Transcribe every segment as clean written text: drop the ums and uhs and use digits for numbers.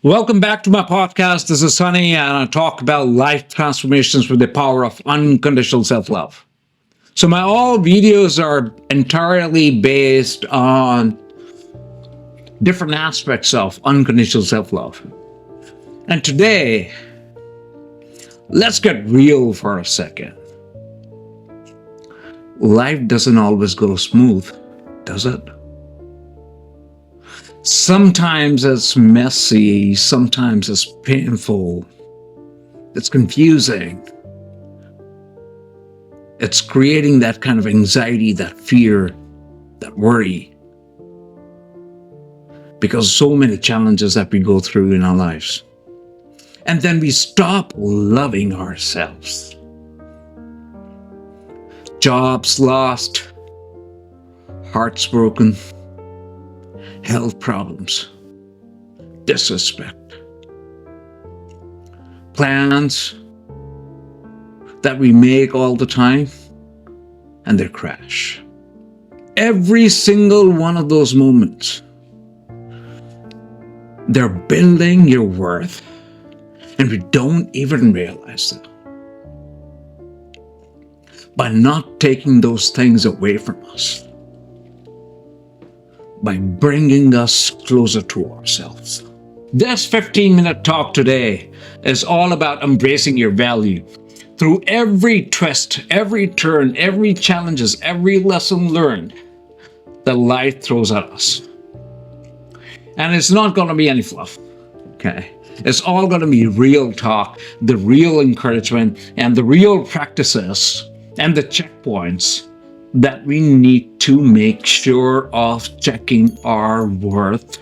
Welcome back to my podcast. This is Sunny, and I talk about life transformations with the power of unconditional self love. So, my all videos are entirely based on different aspects of unconditional self love. And today, let's get real for a second. Life doesn't always go smooth, does it? Sometimes it's messy, sometimes it's painful, it's confusing. It's creating that kind of anxiety, that fear, that worry. Because so many challenges that we go through in our lives. And then we stop loving ourselves. Jobs lost, hearts broken, health problems, disrespect, plans that we make all the time, and they crash. Every single one of those moments, they're building your worth, and we don't even realize that. By not taking those things away from us, by bringing us closer to ourselves. This 15-minute talk today is all about embracing your value. Through every twist, every turn, every challenges, every lesson learned that life throws at us. And it's not going to be any fluff, okay? It's all going to be real talk, the real encouragement, and the real practices and the checkpoints that we need to make sure of checking our worth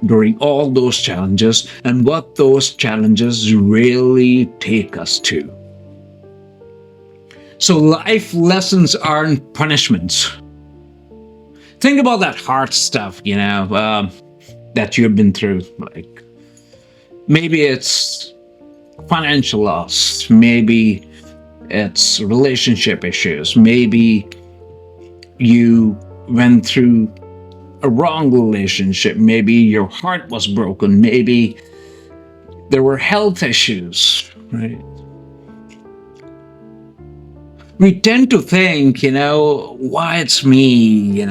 during all those challenges and what those challenges really take us to. So life lessons aren't punishments. Think about that hard stuff, that you've been through. Like maybe it's financial loss, maybe it's relationship issues. Maybe you went through a wrong relationship. Maybe your heart was broken. Maybe there were health issues, right? We tend to think, why it's me,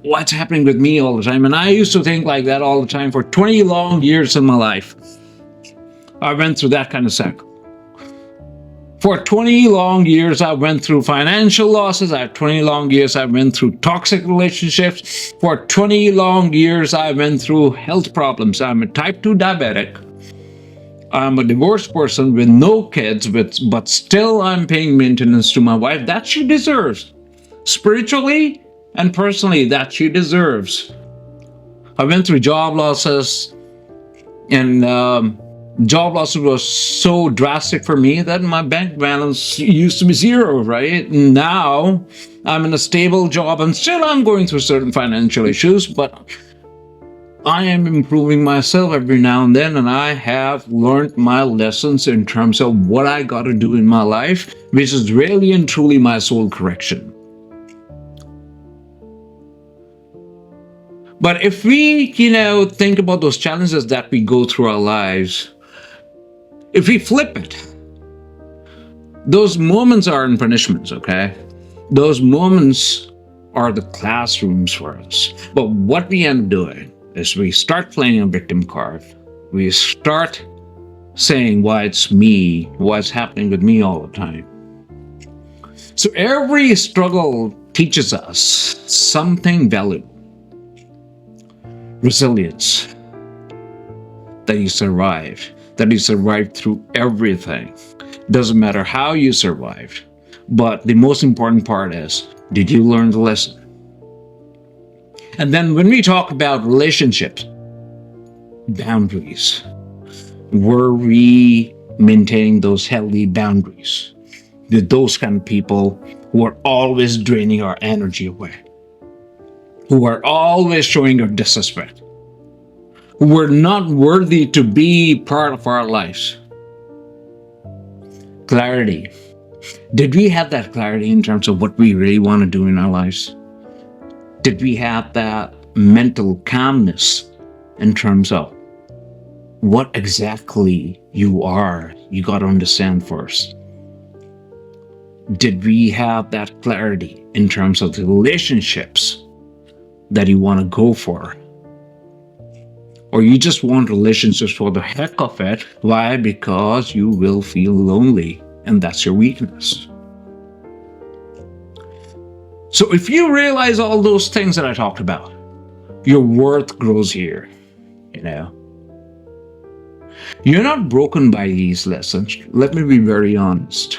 what's happening with me all the time. And I used to think like that all the time for 20 long years in my life. I went through that kind of cycle. For 20 long years, I went through financial losses. 20 long years, I went through toxic relationships. For 20 long years, I went through health problems. I'm a type 2 diabetic. I'm a divorced person with no kids, but still I'm paying maintenance to my wife. That she deserves. Spiritually and personally, that she deserves. I went through job losses, and job losses was so drastic for me that my bank balance used to be zero, right? Now I'm in a stable job and still I'm going through certain financial issues, but I am improving myself every now and then, and I have learned my lessons in terms of what I got to do in my life, which is really and truly my soul correction. But if we, think about those challenges that we go through our lives, if we flip it, those moments aren't punishments, okay? Those moments are the classrooms for us. But what we end up doing is we start playing a victim card. We start saying why it's me, what's happening with me all the time. So every struggle teaches us something valuable. Resilience, that you survived. That you survived through everything. Doesn't matter how you survived, but the most important part is, did you learn the lesson? And then when we talk about relationships, boundaries, were we maintaining those healthy boundaries with those kind of people who are always draining our energy away, who are always showing our disrespect, who were not worthy to be part of our lives? Clarity. Did we have that clarity in terms of what we really want to do in our lives? Did we have that mental calmness in terms of what exactly you are, you got to understand first. Did we have that clarity in terms of the relationships that you want to go for? Or you just want relationships for the heck of it? Why? Because you will feel lonely, and that's your weakness. So if you realize all those things that I talked about, your worth grows here, you know. You're not broken by these lessons. Let me be very honest.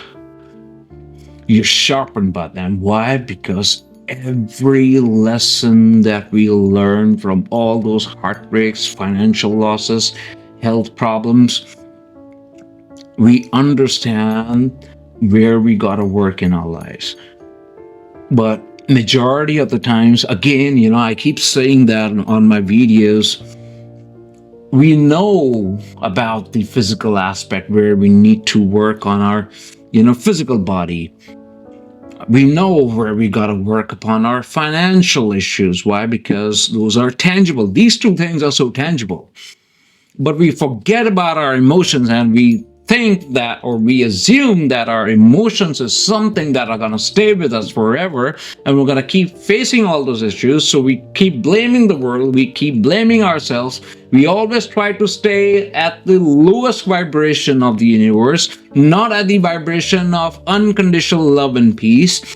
You're sharpened by them. Why? Because every lesson that we learn from all those heartbreaks, financial losses, health problems, we understand where we gotta work in our lives. But majority of the times, again, I keep saying that on my videos, we know about the physical aspect where we need to work on our, physical body. We know where we got to work upon our financial issues. Why? Because those are tangible. These two things are so tangible. But we forget about our emotions, and we think that, or we assume that our emotions is something that are going to stay with us forever, and we're going to keep facing all those issues. So we keep blaming the world, we keep blaming ourselves. We always try to stay at the lowest vibration of the universe, not at the vibration of unconditional love and peace.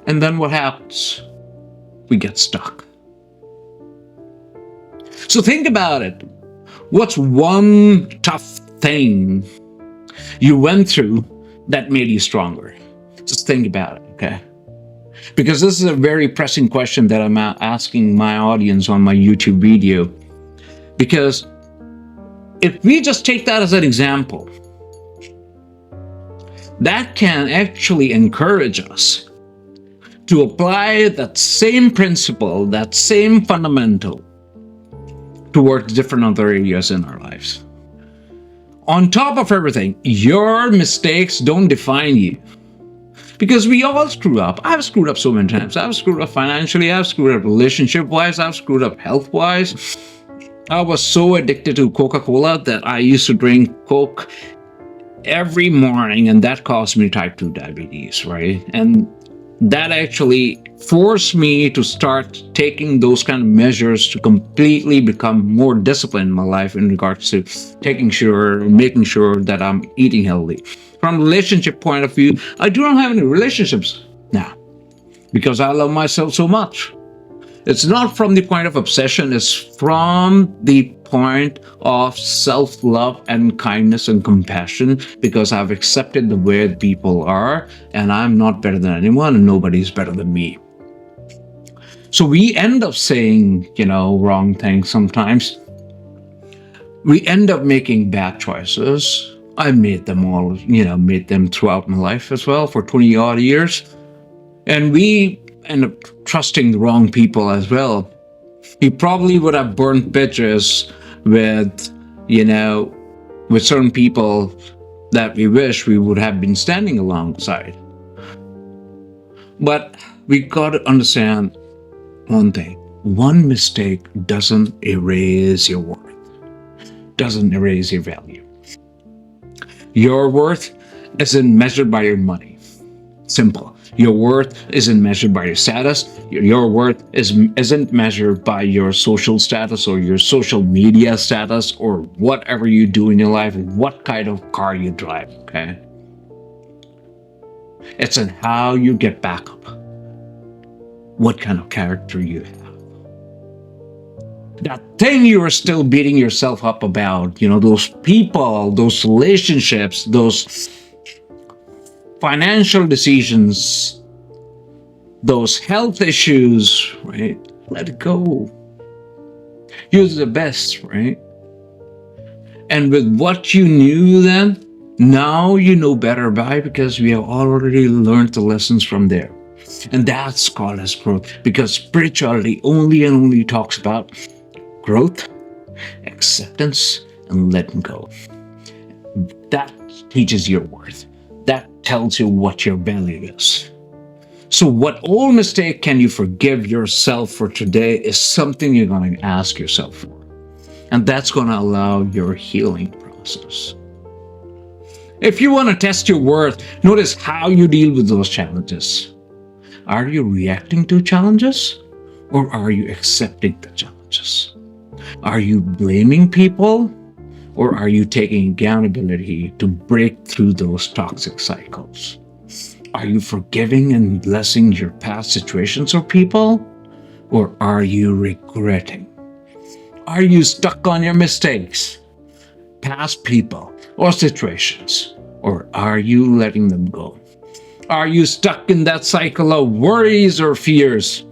And then what happens? We get stuck. So think about it. What's one tough thing you went through that made you stronger? Just think about it, okay? Because this is a very pressing question that I'm asking my audience on my YouTube video. Because if we just take that as an example, that can actually encourage us to apply that same principle, that same fundamental towards different other areas in our lives. On top of everything, your mistakes don't define you. Because we all screw up. I've screwed up so many times. I've screwed up financially, I've screwed up relationship-wise, I've screwed up health-wise. I was so addicted to Coca-Cola that I used to drink Coke every morning, and that caused me type 2 diabetes, right? And that actually forced me to start taking those kind of measures to completely become more disciplined in my life in regards to making sure that I'm eating healthy. From a relationship point of view, I do not have any relationships now because I love myself so much. It's not from the point of obsession, it's from the point of self-love and kindness and compassion, because I've accepted the way people are, and I'm not better than anyone, and nobody's better than me. So we end up saying, wrong things sometimes. We end up making bad choices. I made them all, made them throughout my life as well for 20 odd years. And we end up trusting the wrong people as well. We probably would have burnt bridges with certain people that we wish we would have been standing alongside. But we got to understand one thing. One mistake doesn't erase your worth, doesn't erase your value. Your worth isn't measured by your money. Simple. Your worth isn't measured by your status. Your worth isn't measured by your social status or your social media status or whatever you do in your life and what kind of car you drive, okay? It's in how you get back up. What kind of character you have. That thing you are still beating yourself up about, those people, those relationships, those financial decisions, those health issues, right? Let it go. You're the best, right? And with what you knew then, now you know better by, because we have already learned the lessons from there. And that's called as growth, because spirituality only talks about growth, acceptance, and letting go. That teaches your worth. That tells you what your value is. So what old mistake can you forgive yourself for today is something you're going to ask yourself for. And that's going to allow your healing process. If you want to test your worth, notice how you deal with those challenges. Are you reacting to challenges, or are you accepting the challenges? Are you blaming people, or are you taking accountability to break through those toxic cycles? Are you forgiving and blessing your past situations or people, or are you regretting? Are you stuck on your mistakes, past people, or situations, or are you letting them go? Are you stuck in that cycle of worries or fears,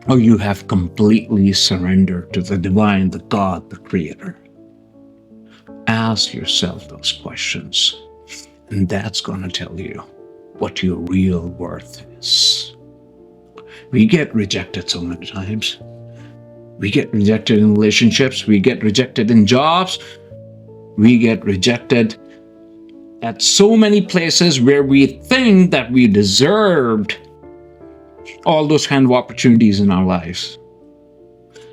or you have completely surrendered to the divine, the God, the Creator? Ask yourself those questions, and that's going to tell you what your real worth is. We get rejected so many times. We get rejected in relationships. We get rejected in jobs. We get rejected at so many places where we think that we deserved all those kind of opportunities in our lives.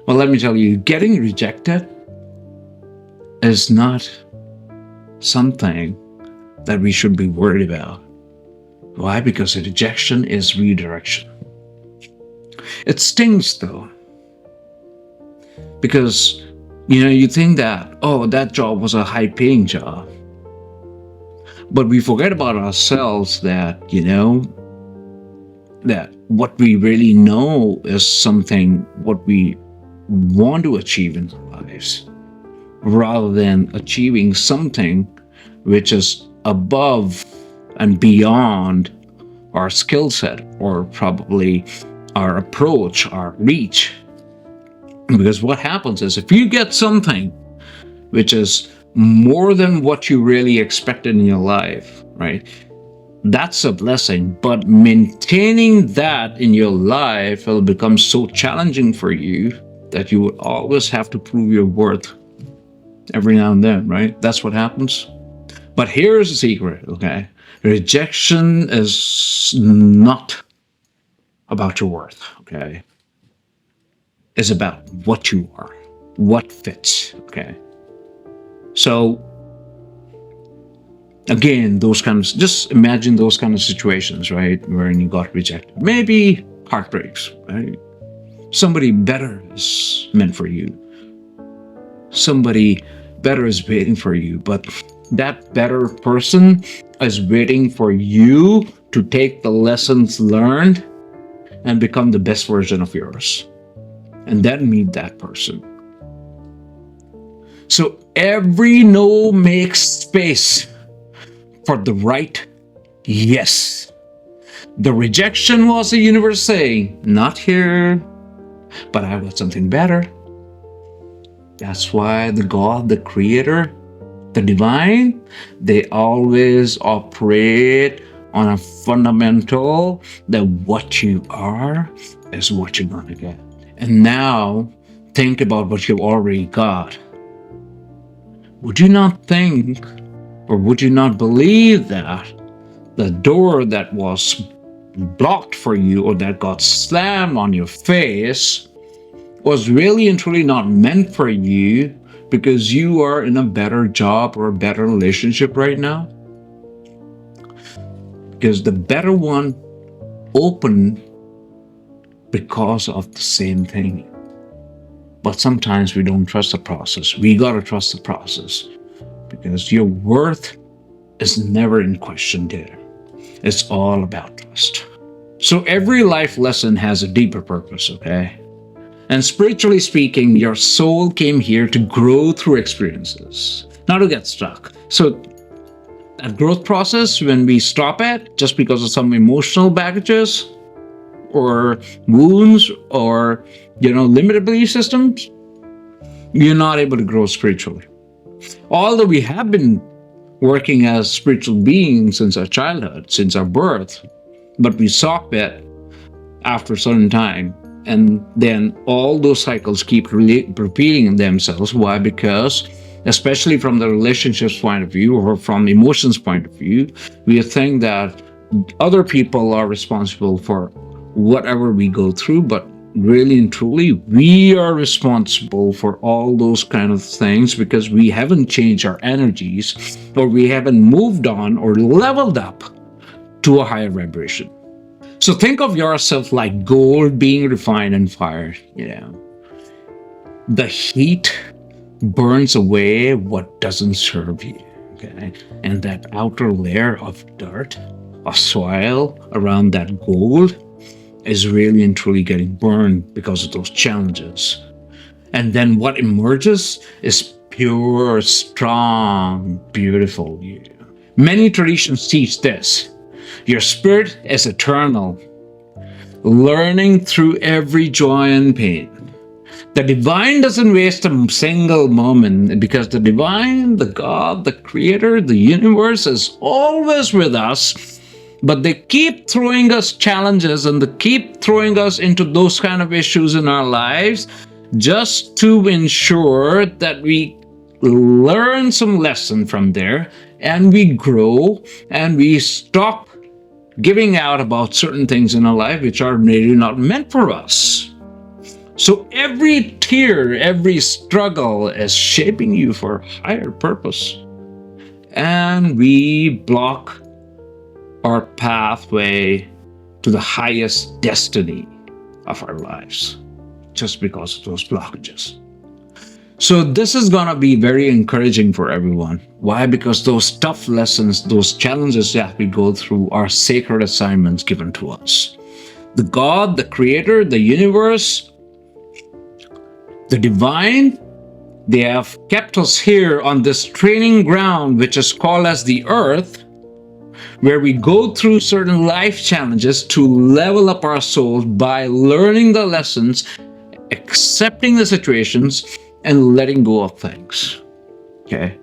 Well, let me tell you, getting rejected is not something that we should be worried about. Why? Because a rejection is redirection. It stings though. Because, you think that, that job was a high paying job. But we forget about ourselves that, that what we really know is something what we want to achieve in our lives, rather than achieving something which is above and beyond our skill set, or probably our approach, our reach. Because what happens is, if you get something which is more than what you really expected in your life, right? That's a blessing. But maintaining that in your life will become so challenging for you that you would always have to prove your worth every now and then, right? That's what happens. But here's the secret, okay? Rejection is not about your worth, okay? It's about what you are, what fits, okay? So, again, just imagine those kind of situations, right? Wherein you got rejected. Maybe heartbreaks, right? Somebody better is meant for you. Somebody better is waiting for you, but that better person is waiting for you to take the lessons learned and become the best version of yours. And then meet that person. So every no makes space for the right yes. The rejection was the universe saying, not here, but I got something better. That's why the God, the Creator, the Divine, they always operate on a fundamental that what you are is what you're going to get. And now think about what you've already got. Would you not think, or would you not believe that the door that was blocked for you, or that got slammed on your face, was really and truly not meant for you because you are in a better job or a better relationship right now? Because the better one opened because of the same thing. But sometimes we don't trust the process. We gotta trust the process, because your worth is never in question there. It's all about trust. So every life lesson has a deeper purpose, okay? And spiritually speaking, your soul came here to grow through experiences, not to get stuck. So that growth process, when we stop it just because of some emotional baggages or wounds or limited belief systems, you're not able to grow spiritually. Although we have been working as spiritual beings since our childhood, since our birth, but we stop it after a certain time, and then all those cycles keep repeating themselves. Why? Because, especially from the relationships point of view or from emotions point of view, we think that other people are responsible for whatever we go through, but really and truly, we are responsible for all those kind of things because we haven't changed our energies, or we haven't moved on or leveled up to a higher vibration. So think of yourself like gold being refined in fire. The heat burns away what doesn't serve you. Okay. And that outer layer of dirt, of soil around that gold is really and truly getting burned because of those challenges. And then what emerges is pure, strong, beautiful you. Many traditions teach this. Your spirit is eternal, learning through every joy and pain. The divine doesn't waste a single moment because the divine, the God, the creator, the universe is always with us. But they keep throwing us challenges and they keep throwing us into those kind of issues in our lives just to ensure that we learn some lesson from there and we grow and we stop giving out about certain things in our life which are really not meant for us. So every tear, every struggle is shaping you for higher purpose. And we block our pathway to the highest destiny of our lives just because of those blockages. So this is going to be very encouraging for everyone. Why? Because those tough lessons, those challenges that we go through are sacred assignments given to us. The God, the creator, the universe, the divine, they have kept us here on this training ground, which is called as the earth, where we go through certain life challenges to level up our souls by learning the lessons, accepting the situations, and letting go of things. Okay?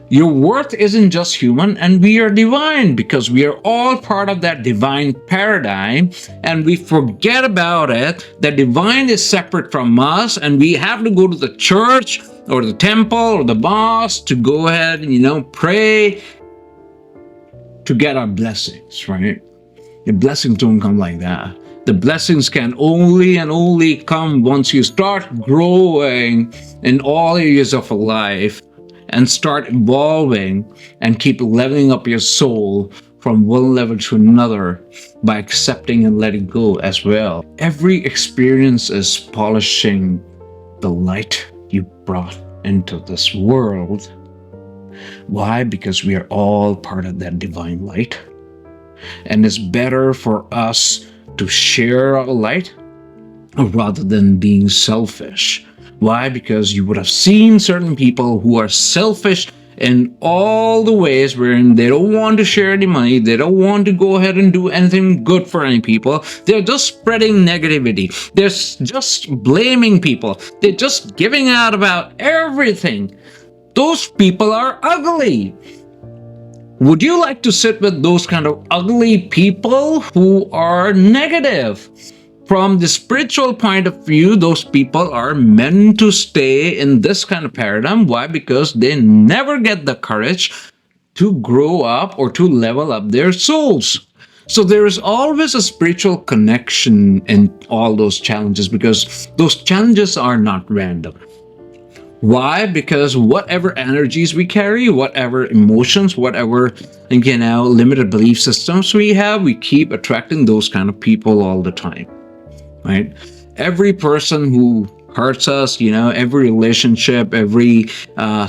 Your worth isn't just human, and we are divine because we are all part of that divine paradigm, and we forget about it. The divine is separate from us, and we have to go to the church or the temple or the mosque to go ahead and, pray to get our blessings, right? The blessings don't come like that. The blessings can only and only come once you start growing in all areas of life and start evolving and keep leveling up your soul from one level to another by accepting and letting go as well. Every experience is polishing the light you brought into this world. Why? Because we are all part of that divine light. And it's better for us to share our light rather than being selfish. Why? Because you would have seen certain people who are selfish in all the ways wherein they don't want to share any money, they don't want to go ahead and do anything good for any people. They're just spreading negativity. They're just blaming people. They're just giving out about everything. Those people are ugly. Would you like to sit with those kind of ugly people who are negative? From the spiritual point of view, those people are meant to stay in this kind of paradigm. Why? Because they never get the courage to grow up or to level up their souls. So there is always a spiritual connection in all those challenges because those challenges are not random. Why? Because whatever energies we carry, whatever emotions, whatever, limited belief systems we have, we keep attracting those kind of people all the time, right? Every person who hurts us, every relationship, every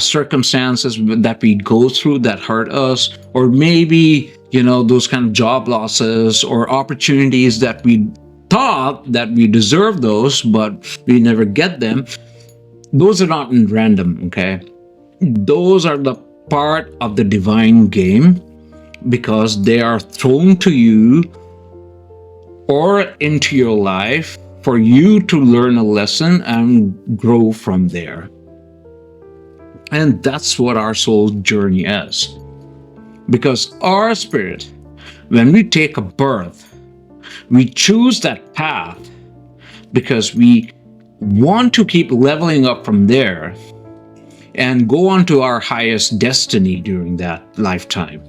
circumstances that we go through that hurt us, or maybe, those kind of job losses or opportunities that we thought that we deserve those, but we never get them. Those are not random, okay? Those are the part of the divine game because they are thrown to you or into your life for you to learn a lesson and grow from there. And that's what our soul's journey is. Because our spirit, when we take a birth, we choose that path because we want to keep leveling up from there and go on to our highest destiny during that lifetime.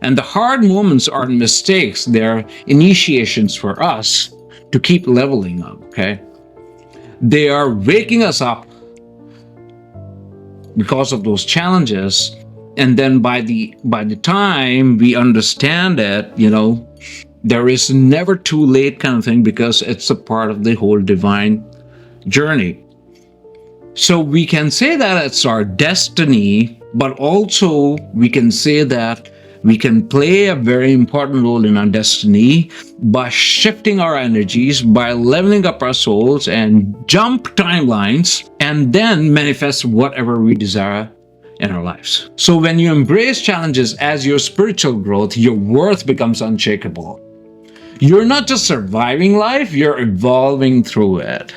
And the hard moments aren't mistakes, they're initiations for us to keep leveling up, okay? They are waking us up because of those challenges. And then by the time we understand it, there is never too late kind of thing, because it's a part of the whole divine journey. So we can say that it's our destiny, but also we can say that we can play a very important role in our destiny by shifting our energies, by leveling up our souls and jump timelines, and then manifest whatever we desire in our lives. So when you embrace challenges as your spiritual growth, your worth becomes unshakable. You're not just surviving life, you're evolving through it.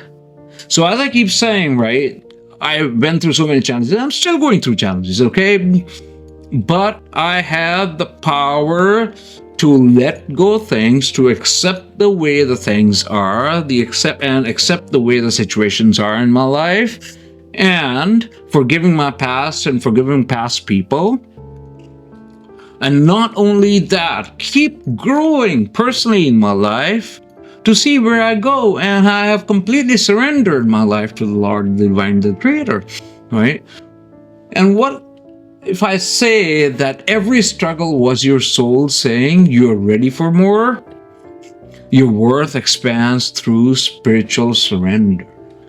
So as I keep saying, right, I went through so many challenges. I'm still going through challenges, okay? But I have the power to let go of things, to accept the way the things are, accept the way the situations are in my life, and forgiving my past and forgiving past people. And not only that, keep growing personally in my life to see where I go. And I have completely surrendered my life to the Lord, the Divine, the Creator, right? And what if I say that every struggle was your soul saying you're ready for more? Your worth expands through spiritual surrender.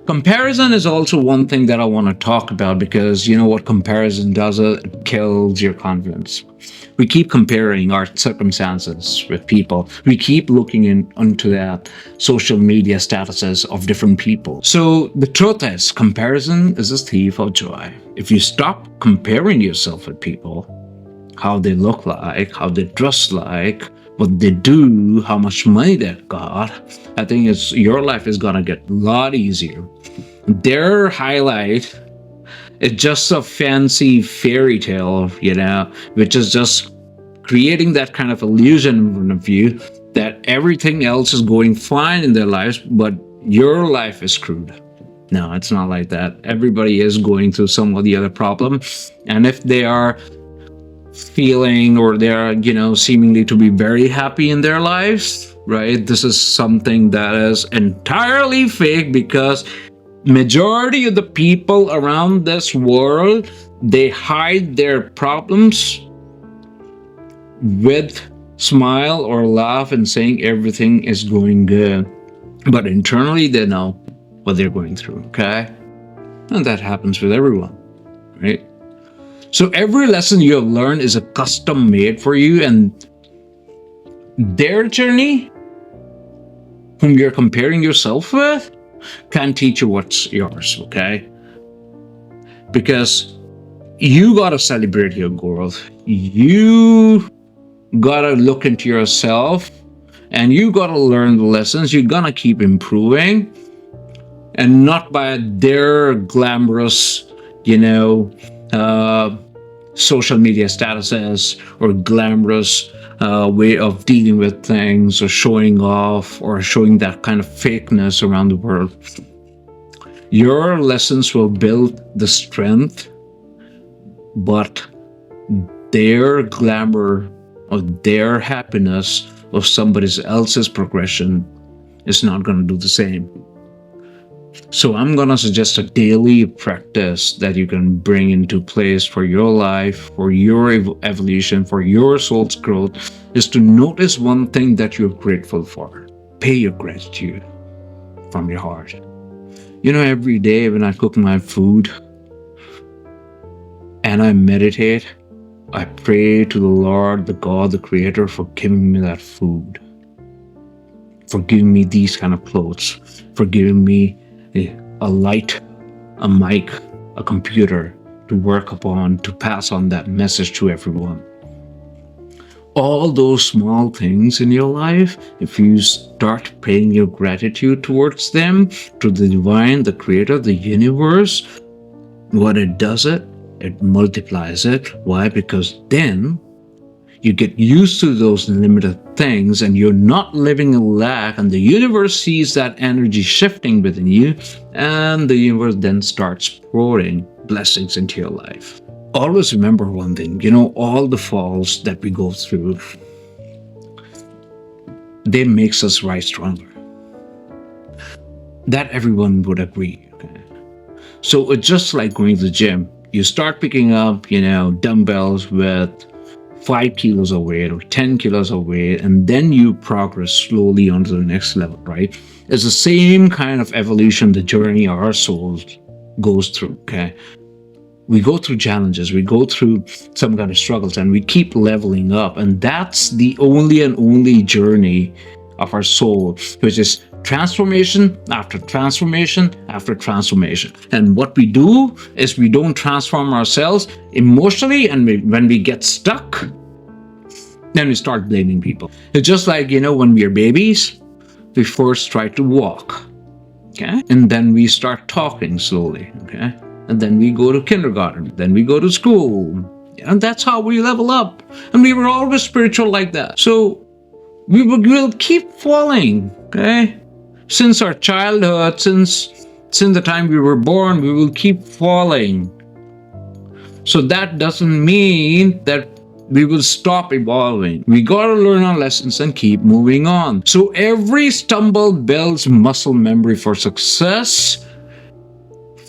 Comparison is also one thing that I want to talk about, because you know what comparison does? It kills your confidence. We keep comparing our circumstances with people. We keep looking into that social media statuses of different people. So the truth is, comparison is a thief of joy. If you stop comparing yourself with people, how they look like, how they dress like, what they do, how much money they got, I think your life is gonna get a lot easier. Their highlight is just a fancy fairy tale, which is just creating that kind of illusion in front of you that everything else is going fine in their lives, but your life is screwed. No, it's not like that. Everybody is going through some or the other problem. And if they are feeling, or they're seemingly to be very happy in their lives, right, this is something that is entirely fake, because majority of the people around this world, they hide their problems with smile or laugh and saying everything is going good, but internally they know what they're going through, okay? And that happens with everyone, right? So every lesson you have learned is a custom made for you, and their journey, whom you're comparing yourself with, can't teach you what's yours, okay? Because you gotta celebrate your growth. You gotta look into yourself, and you gotta learn the lessons. You're gonna keep improving, and not by their glamorous, social media statuses or glamorous way of dealing with things, or showing off, or showing that kind of fakeness around the world. Your lessons will build the strength, but their glamour or their happiness or somebody else's progression is not going to do the same. So I'm going to suggest a daily practice that you can bring into place for your life, for your evolution, for your soul's growth, is to notice one thing that you're grateful for. Pay your gratitude from your heart. Every day when I cook my food and I meditate, I pray to the Lord, the God, the Creator, for giving me that food, for giving me these kind of clothes, for giving me a light, a mic, a computer to work upon, to pass on that message to everyone. All those small things in your life, if you start paying your gratitude towards them, to the divine, the creator, the universe, what it does, it multiplies it. Why? Because then you get used to those limited things, and you're not living in lack, and the universe sees that energy shifting within you, and the universe then starts pouring blessings into your life. Always remember one thing, all the falls that we go through, they makes us rise stronger. That everyone would agree. Okay? So it's just like going to the gym. You start picking up, dumbbells with 5 kilos of weight or 10 kilos of weight, and then you progress slowly onto the next level, right? It's the same kind of evolution, the journey our souls goes through, okay? We go through challenges, we go through some kind of struggles, and we keep leveling up. And that's the only and only journey of our soul, which is transformation after transformation after transformation. And what we do is we don't transform ourselves emotionally, and when we get stuck, then we start blaming people. It's just like, when we are babies, we first try to walk, okay? And then we start talking slowly, okay? And then we go to kindergarten, then we go to school, and that's how we level up. And we were always spiritual like that. So we will keep falling, okay? Since our childhood, since the time we were born, we will keep falling. So that doesn't mean that we will stop evolving. We gotta learn our lessons and keep moving on. So every stumble builds muscle memory for success.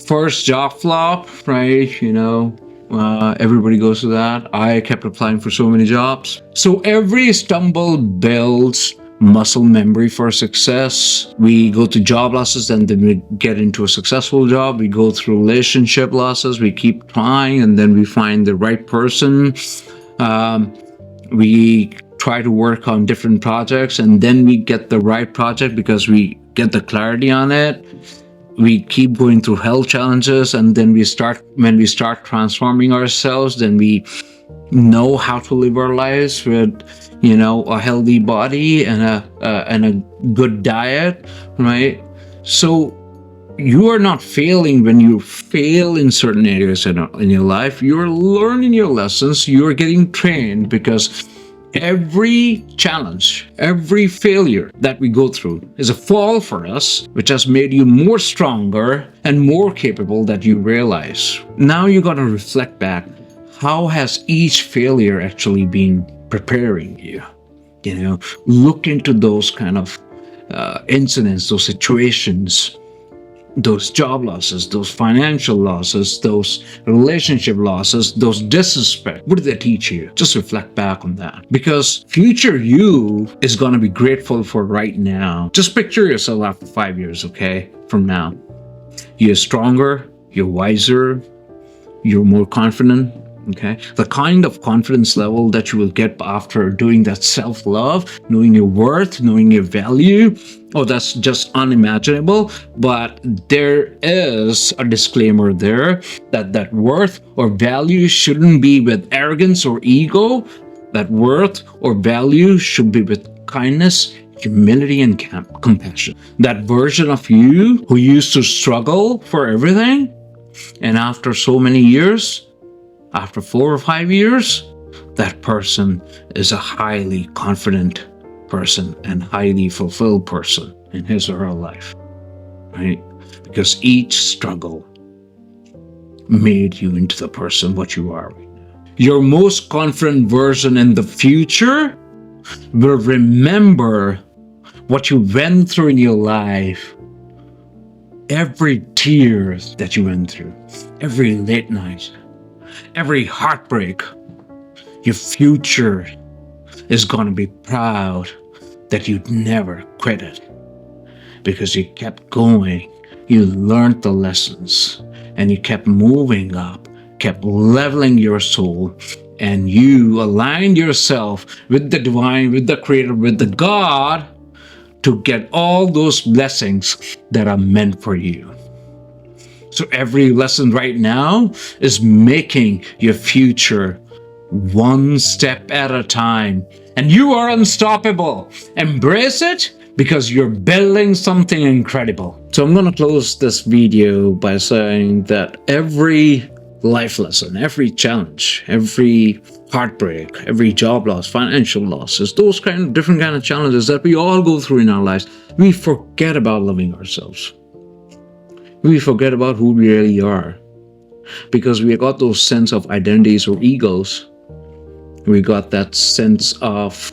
First job flop, right? Everybody goes to that. I kept applying for so many jobs. So every stumble builds muscle memory for success. We go to job losses and then we get into a successful job. We go through relationship losses. We keep trying and then we find the right person. We try to work on different projects and then we get the right project because we get the clarity on it. We keep going through health challenges, and then when we start transforming ourselves, then we know how to live our lives with, a healthy body and a good diet, right? So you are not failing when you fail in certain areas in your life. You're learning your lessons. You're getting trained, because every challenge, every failure that we go through is a fall for us, which has made you more stronger and more capable than you realize. Now you got to reflect back. How has each failure actually been preparing you? Look into those kind of incidents, those situations, those job losses, those financial losses, those relationship losses, those disrespect. What did they teach you? Just reflect back on that. Because future you is going to be grateful for right now. Just picture yourself after 5 years, okay, from now. You're stronger, you're wiser, you're more confident, okay? The kind of confidence level that you will get after doing that self-love, knowing your worth, knowing your value, that's just unimaginable. But there is a disclaimer there that worth or value shouldn't be with arrogance or ego. That worth or value should be with kindness, humility, and compassion. That version of you who used to struggle for everything, and after so many years, after 4 or 5 years, that person is a highly confident person and highly fulfilled person in his or her life, right? Because each struggle made you into the person what you are right now. Your most confident version in the future will remember what you went through in your life, every tear that you went through, every late night, every heartbreak. Your future is going to be proud that you never quit it, because you kept going, you learned the lessons, and you kept moving up, kept leveling your soul, and you aligned yourself with the divine, with the creator, with the God, to get all those blessings that are meant for you. So every lesson right now is making your future one step at a time. And you are unstoppable. Embrace it, because you're building something incredible. So I'm going to close this video by saying that every life lesson, every challenge, every heartbreak, every job loss, financial losses, those different kind of challenges that we all go through in our lives, we forget about loving ourselves. We forget about who we really are, because we got those sense of identities or egos. We got that sense of,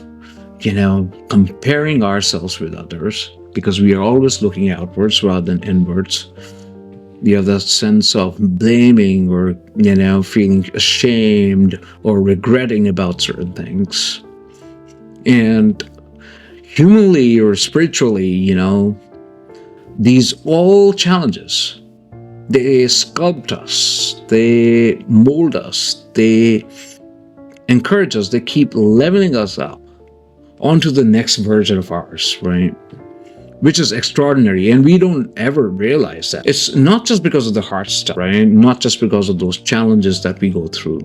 comparing ourselves with others. because we are always looking outwards rather than inwards. You have that sense of blaming or, feeling ashamed or regretting about certain things. And humanly or spiritually, these all challenges, they sculpt us, they mold us, they encourage us, they keep leveling us up onto the next version of ours, right? Which is extraordinary, and we don't ever realize that. It's not just because of the hard stuff, right? Not just because of those challenges that we go through.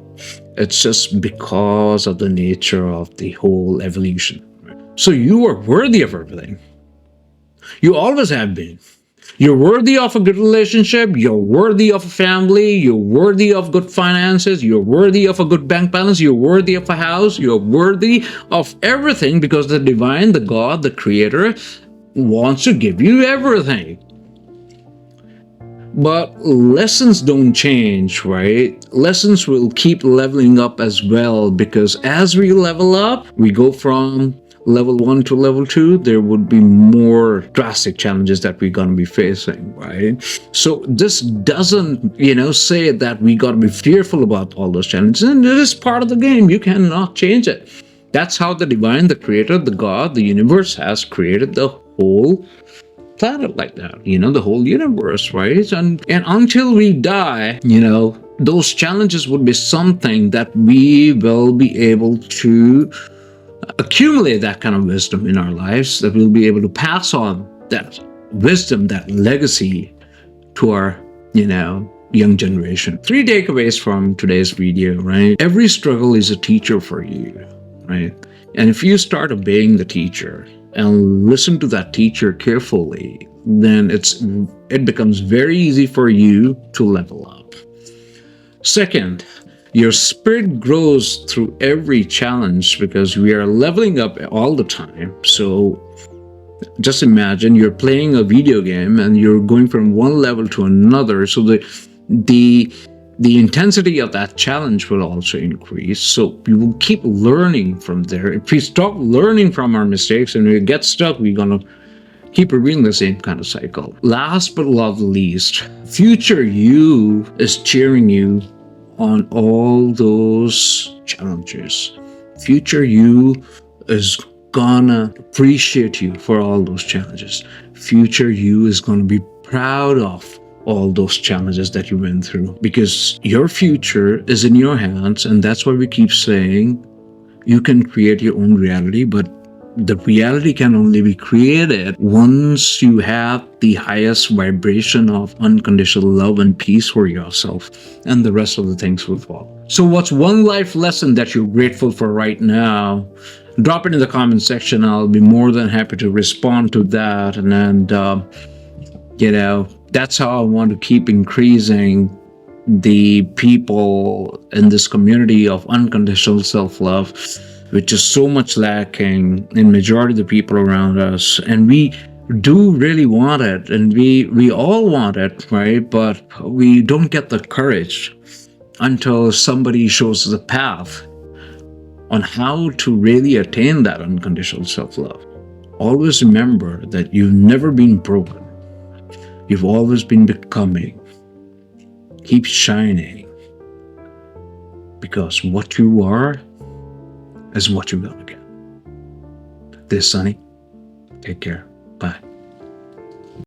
It's just because of the nature of the whole evolution. Right? So you are worthy of everything. You always have been. You're worthy of a good relationship. You're worthy of a family. You're worthy of good finances. You're worthy of a good bank balance. You're worthy of a house. You're worthy of everything because the divine, the God, the creator wants to give you everything. But lessons don't change, right? Lessons will keep leveling up as well, because as we level up, we go from level 1 to level 2, there would be more drastic challenges that we're going to be facing, right? So this doesn't, say that we got to be fearful about all those challenges. And it is part of the game. You cannot change it. That's how the divine, the creator, the God, the universe has created the whole planet like that, the whole universe, right? And until we die, those challenges would be something that we will be able to accumulate, that kind of wisdom in our lives, that we'll be able to pass on that wisdom, that legacy to our, young generation. 3 takeaways from today's video, right? Every struggle is a teacher for you, right? And if you start obeying the teacher and listen to that teacher carefully, then it becomes very easy for you to level up. Second, your spirit grows through every challenge because we are leveling up all the time. So just imagine you're playing a video game and you're going from one level to another. So the intensity of that challenge will also increase. So we will keep learning from there. If we stop learning from our mistakes and we get stuck, we're going to keep repeating the same kind of cycle. Last but not least, future you is cheering you on all those challenges. Future you is gonna appreciate you for all those challenges. Future you is gonna be proud of all those challenges that you went through, because your future is in your hands. And that's why we keep saying you can create your own reality, but the reality can only be created once you have the highest vibration of unconditional love and peace for yourself, and the rest of the things will follow. So what's one life lesson that you're grateful for right now? Drop it in the comment section. I'll be more than happy to respond to that. And then, that's how I want to keep increasing the people in this community of unconditional self-love, which is so much lacking in majority of the people around us. And we do really want it, and we all want it, right? But we don't get the courage until somebody shows us a path on how to really attain that unconditional self-love. Always remember that you've never been broken. You've always been becoming. Keep shining, because what you are is what you're gonna get. This is Sunny. Take care. Bye.